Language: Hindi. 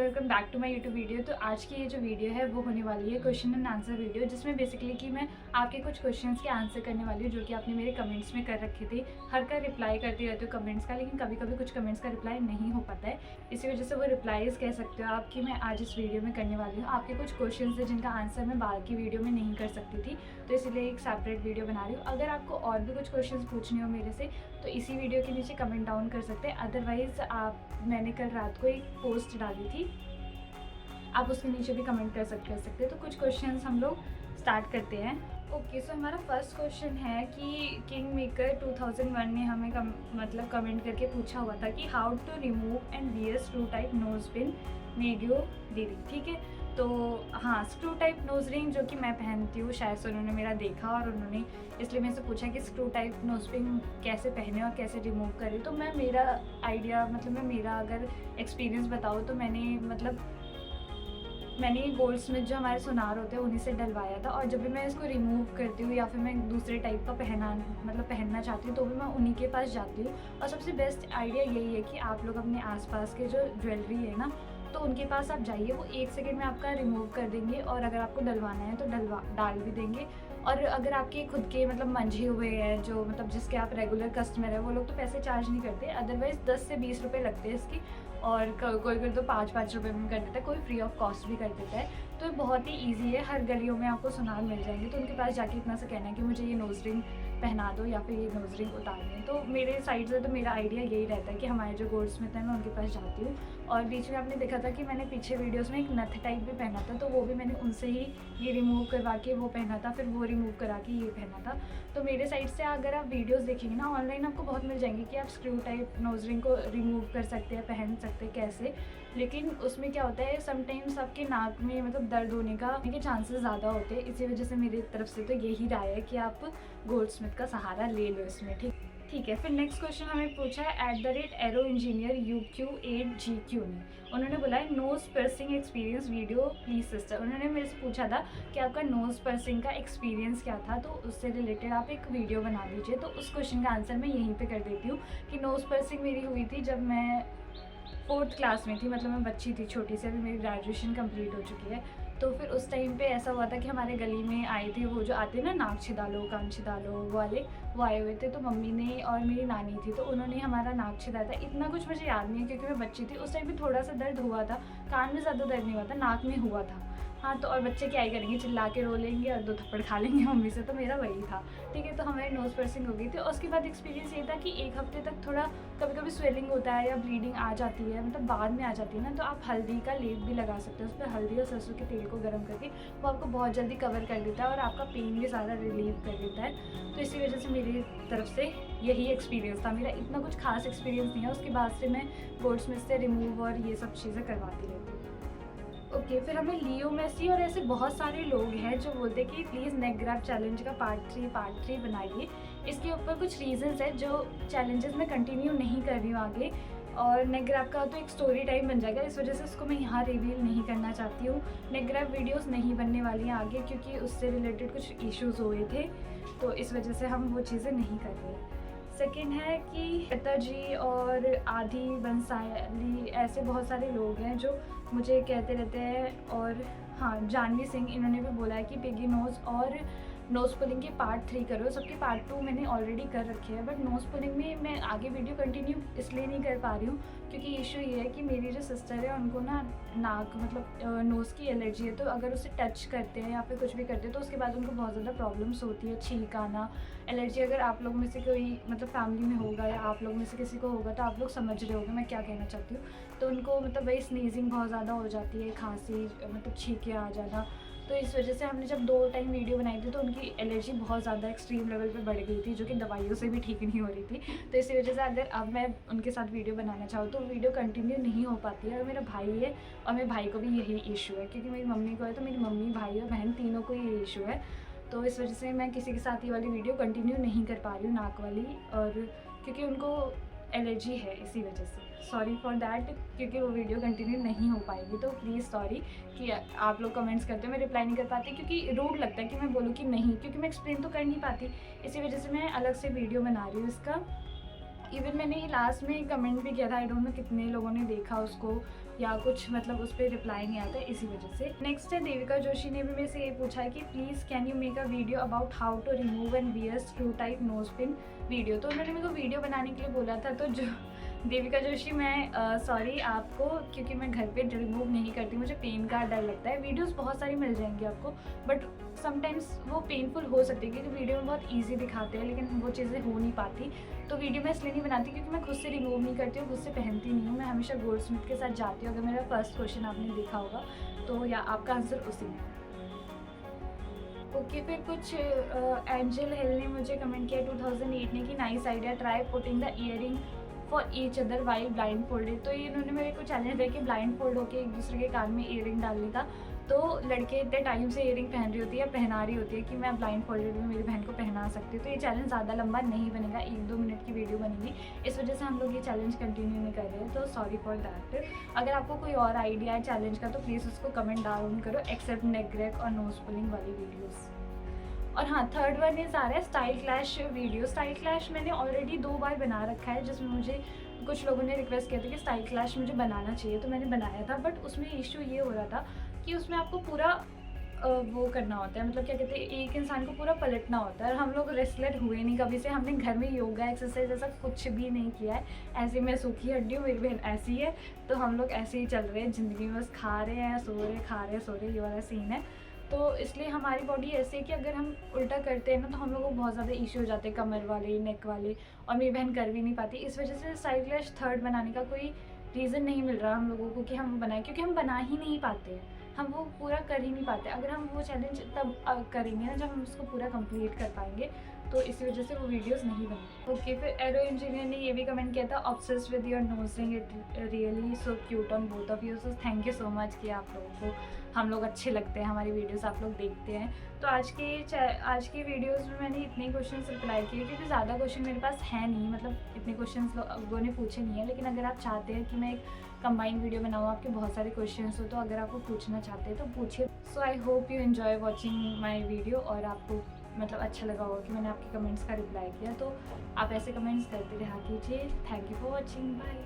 Welcome back to my YouTube video. तो आज की ये जो वीडियो है वो होने वाली है क्वेश्चन एंड आंसर वीडियो, जिसमें बेसिकली कि मैं आपके कुछ क्वेश्चंस के आंसर करने वाली हूँ जो कि आपने मेरे कमेंट्स में कर रखे थे। हर का रिप्लाई करती रहती हूँ कमेंट्स का, लेकिन कभी कभी कुछ कमेंट्स का रिप्लाई नहीं हो पाता है, इसी वजह से वो रिप्लाईज कह सकते हो आप कि मैं आज इस वीडियो में करने वाली हूँ। आपके कुछ क्वेश्चन थे जिनका आंसर मैं बाद की वीडियो में नहीं कर सकती थी, तो इसीलिए एक सेपरेट वीडियो बना रही हूँ। अगर आपको और भी कुछ क्वेश्चन पूछने हो मेरे से तो इसी वीडियो के नीचे कमेंट डाउन कर सकते हैं। अदरवाइज़ मैंने कल रात को एक पोस्ट डाली थी, आप उसके नीचे भी कमेंट कर सकते हैं। तो कुछ क्वेश्चंस हम लोग स्टार्ट करते हैं। ओके, सो हमारा फर्स्ट क्वेश्चन है कि किंग मेकर 2001 ने हमें कमेंट करके पूछा हुआ था कि how to remove and wear screw type nose pin made you दीदी। ठीक है, तो हाँ, स्क्रू टाइप नोज रिंग जो कि मैं पहनती हूँ, शायद से उन्होंने मेरा देखा और उन्होंने इसलिए मेरे से पूछा कि स्क्रू टाइप नोज पिन कैसे पहने और कैसे रिमूव करें। तो मैं मेरा आइडिया मैं मेरा अगर एक्सपीरियंस बताऊँ तो मैंने गोल्ड स्मिथ जो हमारे सुनार होते हैं उन्हीं से डलवाया था, और जब भी मैं इसको रिमूव करती हूँ या फिर मैं दूसरे टाइप का पहनना चाहती हूँ तो भी मैं उन्हीं के पास जाती हूँ। और सबसे बेस्ट आइडिया यही है कि आप लोग अपने आसपास के जो ज्वेलरी है ना, तो उनके पास आप जाइए, वो 1 सेकंड में आपका रिमूव कर देंगे, और अगर आपको डलवाना है तो डाल भी देंगे। और अगर आपके खुद के मंझे हुए हैं जो जिसके आप रेगुलर कस्टमर है, वो लोग तो पैसे चार्ज नहीं करते, अदरवाइज़ 10 से 20 रुपये लगते हैं इसकी, और कोई तो 5-5 रुपये में कर देता है, कोई फ्री ऑफ कॉस्ट भी कर देता है। तो बहुत ही ईजी है, हर गलियों में आपको सुनार मिल जाएंगे, तो उनके पास जाके इतना सा कहना है कि मुझे ये नोज रिंग पहना दो या फिर ये नोज रिंग उतारनी है। तो मेरे साइड से तो मेरा आइडिया यही रहता है कि हमारे जो गोल्ड स्मिथ हैं मैं उनके पास जाती हूँ। और बीच में आपने देखा था कि मैंने पीछे वीडियोस में एक नथ टाइप भी पहना था, तो वो भी मैंने उनसे ही ये रिमूव करवा के वो पहना था, फिर वो रिमूव करा के ये पहना था। तो मेरे साइड से अगर आप वीडियोस देखेंगे ना ऑनलाइन, आपको बहुत मिल जाएंगे कि आप स्क्रू टाइप नोज रिंग को रिमूव कर सकते हैं, पहन सकते हैं कैसे। लेकिन उसमें क्या होता है, समटाइम्स आपके नाक में दर्द होने के चांसेस ज़्यादा होते हैं, इसी वजह से मेरी तरफ से तो यही राय है कि आप गोल्ड स्मिथ का सहारा ले लो इसमें। ठीक है, फिर नेक्स्ट क्वेश्चन हमें पूछा है @एरो इंजीनियर UQ8GQ ने। उन्होंने बोला है nose piercing experience video please sister. उन्होंने मेरे से पूछा था कि आपका नोज़ पर्सिंग का एक्सपीरियंस क्या था, तो उससे रिलेटेड आप एक वीडियो बना दीजिए। तो उस क्वेश्चन का आंसर मैं यहीं पे कर देती हूँ कि नोज़ पर्सिंग मेरी हुई थी जब मैं 4th क्लास में थी, मैं बच्ची थी छोटी सी, अभी मेरी ग्रेजुएशन कंप्लीट हो चुकी है। तो फिर उस टाइम पे ऐसा हुआ था कि हमारे गली में आए थे वो जो आते हैं ना नाक छिदालो कान छिदालो वाले, वो आए हुए थे। तो मम्मी ने और मेरी नानी थी, तो उन्होंने हमारा नाक छिदाया था। इतना कुछ मुझे याद नहीं है क्योंकि मैं बच्ची थी उस टाइम पे, थोड़ा सा दर्द हुआ था, कान में ज़्यादा दर्द नहीं हुआ था, नाक में हुआ था। हाँ, तो और बच्चे क्या ही करेंगे, चिल्ला के रो लेंगे और 2 थप्पड़ खा लेंगे मम्मी से, तो मेरा वही था। ठीक है, तो हमारी नोज़ पर्सिंग हो गई थी। उसके बाद एक्सपीरियंस ये था कि 1 हफ्ते तक थोड़ा कभी कभी स्वेलिंग होता है या ब्लीडिंग आ जाती है, बाद में आ जाती है ना, तो आप हल्दी का लेप भी लगा सकते हो, उस पर हल्दी और सरसों के तेल को गर्म करके, वो आपको बहुत जल्दी कवर कर देता है और आपका पेन भी ज़्यादा रिलीव कर देता है। तो इसी वजह से मेरी तरफ से यही एक्सपीरियंस था। मेरा इतना कुछ खास एक्सपीरियंस नहीं है, उसके बाद से मैं गोल्ड स्मिथ से रिमूव और ये सब चीज़ें करवाती रहती हूँ। ओके, फिर हमें लियो मेसी और ऐसे बहुत सारे लोग हैं जो बोलते हैं कि प्लीज़ नेक ग्रैब चैलेंज का पार्ट 3 बनाइए। इसके ऊपर कुछ रीजंस है जो चैलेंजेस मैं कंटिन्यू नहीं कर रही हूँ आगे, और नेक ग्रैब का तो एक स्टोरी टाइम बन जाएगा, इस वजह से उसको मैं यहाँ रिवील नहीं करना चाहती हूँ। नेक ग्रैब वीडियोस नहीं बनने वाली हैं आगे क्योंकि उससे रिलेटेड कुछ इश्यूज हुए थे, तो इस वजह से हम वो चीज़ें नहीं कर रहे। सेकेंड है कि श्वेता जी और आदि बंसाली, ऐसे बहुत सारे लोग हैं जो मुझे कहते रहते हैं। और हाँ, जानवी सिंह, इन्होंने भी बोला है कि पिगी नोज़ और नोज़ पुलिंग के पार्ट 3 करो। सबके पार्ट 2 मैंने ऑलरेडी कर रखे हैं, बट नोज़ पुलिंग में मैं आगे वीडियो कंटिन्यू इसलिए नहीं कर पा रही हूँ क्योंकि इशू ये है कि मेरी जो सिस्टर है उनको ना नाक नोज़ की एलर्जी है, तो अगर उसे टच करते हैं या फिर कुछ भी करते हैं तो उसके बाद उनको बहुत ज़्यादा प्रॉब्लम्स होती है, छींक आना, एलर्जी। अगर आप लोग में से कोई फैमिली में होगा या आप लोग में से किसी को होगा तो आप लोग समझ रहे होंगे मैं क्या कहना चाहती हूँ। तो उनको वही स्नीजिंग बहुत ज़्यादा हो जाती है, खांसी, छींकें आ जाना। तो इस वजह से हमने जब 2 टाइम वीडियो बनाई थी तो उनकी एलर्जी बहुत ज़्यादा एक्सट्रीम लेवल पे बढ़ गई थी, जो कि दवाइयों से भी ठीक नहीं हो रही थी। तो इसी वजह से अगर अब मैं उनके साथ वीडियो बनाना चाहूँ तो वीडियो कंटिन्यू नहीं हो पाती है। और मेरा भाई है और मेरे भाई को भी यही इशू है, क्योंकि मेरी मम्मी को है तो मेरी मम्मी, भाई और बहन तीनों को ये इशू है। तो इस वजह से मैं किसी के साथ ये वाली वीडियो कंटिन्यू नहीं कर पा रही हूँ, नाक वाली, और क्योंकि उनको एलर्जी है, इसी वजह से सॉरी फॉर दैट, क्योंकि वो वीडियो कंटिन्यू नहीं हो पाएगी। तो प्लीज़ सॉरी कि आप लोग कमेंट्स करते हो मैं रिप्लाई नहीं कर पाती, क्योंकि रूड लगता है कि मैं बोलूँ कि नहीं, क्योंकि मैं एक्सप्लेन तो कर नहीं पाती, इसी वजह से मैं अलग से वीडियो बना रही हूँ इसका। इवन मैंने लास्ट में कमेंट भी किया था, आई डोंट नो कितने लोगों ने देखा उसको या कुछ, मतलब उस पर रिप्लाई नहीं आता इसी वजह से। नेक्स्ट है देविका जोशी ने भी मेरे से ये पूछा है कि please can you make a video about how to remove and wear screw type nose pin video. तो उन्होंने मेरे को वीडियो बनाने के लिए बोला था, तो जो देविका जोशी मैं सॉरी आपको, क्योंकि मैं घर पे रिमूव नहीं करती, मुझे पेन का डर लगता है। वीडियोस बहुत सारी मिल जाएंगी आपको, बट समटाइम्स वो पेनफुल हो सकती है, क्योंकि वीडियो में बहुत इजी दिखाते हैं लेकिन वो चीज़ें हो नहीं पाती। तो वीडियो मैं इसलिए नहीं बनाती क्योंकि मैं खुद से रिमूव नहीं करती हूँ, खुद से पहनती नहीं हूँ। मैं हमेशा गोल्डस्मिथ के साथ जाती हूँ। अगर मेरा फर्स्ट क्वेश्चन आपने देखा होगा तो, या आपका आंसर उसी में। ओके, फिर कुछ एंजल हिल ने मुझे कमेंट किया 2008 ने कि nice idea, try putting the earring for each other while blindfolded. तो ये इन्होंने मेरे को चैलेंज दिया कि ब्लाइंड फोल्ड होकर एक दूसरे के कान में ईयरिंग डालने का। तो लड़के इतने टाइम से ईयरिंग पहन रही होती है, पहना रही होती है, कि मैं ब्लाइंड फोल्डेड में मेरी बहन को पहना सकती हूँ। तो ये चैलेंज ज़्यादा लंबा नहीं बनेगा, 1-2 मिनट की वीडियो बनेगी, इस वजह से हम लोग ये चैलेंज कंटिन्यू नहीं कर रहे हैं। तो सॉरी फॉर दैट। अगर आपको कोई और आइडिया है चैलेंज का तो प्लीज़ उसको कमेंट डाउन करो, एक्सेप्ट नेक क्रैक और नोज पुलिंग वाली वीडियोज़। और हाँ, थर्ड वन इज़ आ रहा है style clash video. Style clash मैंने ऑलरेडी 2 बार बना रखा है, जिसमें मुझे कुछ लोगों ने रिक्वेस्ट किया था कि स्टाइल क्लैश मुझे बनाना चाहिए, तो मैंने बनाया था। बट उसमें इशू ये हो रहा था कि उसमें आपको पूरा वो करना होता है, मतलब क्या कहते हैं, एक इंसान को पूरा पलटना होता है। और हम लोग रेसलर हुए नहीं कभी से, हमने घर में योगा एक्सरसाइज ऐसा कुछ भी नहीं किया है। ऐसे मैं सूखी हड्डी हूँ, मेरी बहन ऐसी है, तो हम लोग ऐसे ही चल रहे हैं ज़िंदगी में, बस खा रहे हैं, सो रहे, खा रहे, सो रहे, ये वाला सीन है। तो इसलिए हमारी बॉडी ऐसी है कि अगर हम उल्टा करते हैं ना तो हम लोगों को बहुत ज़्यादा इशू हो जाते हैं, कमर वाले, नेक वाले, और मेरी बहन कर भी नहीं पाती। इस वजह से स्टाइल क्लैश थर्ड बनाने का कोई रीज़न नहीं मिल रहा हम लोगों को कि हम बनाएं, क्योंकि हम बना ही नहीं पाते हैं, हम वो पूरा कर ही नहीं पाते। अगर हम वो चैलेंज तब करेंगे ना जब हम उसको पूरा कंप्लीट कर पाएंगे, तो इसी वजह से वो वीडियोस नहीं बनी। ओके, फिर एरो इंजीनियर ने ये भी कमेंट किया था, obsessed with your nose ring, it really so cute on both of you. So thank you so much कि आप लोगों को हम लोग अच्छे लगते हैं, हमारी वीडियोस आप लोग देखते हैं। तो आज की वीडियोस में मैंने इतने क्वेश्चंस रिप्लाई किए, क्योंकि ज़्यादा क्वेश्चन मेरे पास है नहीं, मतलब इतने क्वेश्चंस लोगों ने पूछे नहीं है। लेकिन अगर आप चाहते हैं कि मैं एक कंबाइन वीडियो बनाऊँ, आपके बहुत सारे क्वेश्चंस हो, तो अगर आप वो पूछना चाहते हैं तो पूछिए। So I hope you enjoy watching my video, और आपको मतलब अच्छा लगा होगा कि मैंने आपके कमेंट्स का रिप्लाई किया। तो आप ऐसे कमेंट्स करते रहा कीजिए। Thank you for watching, bye.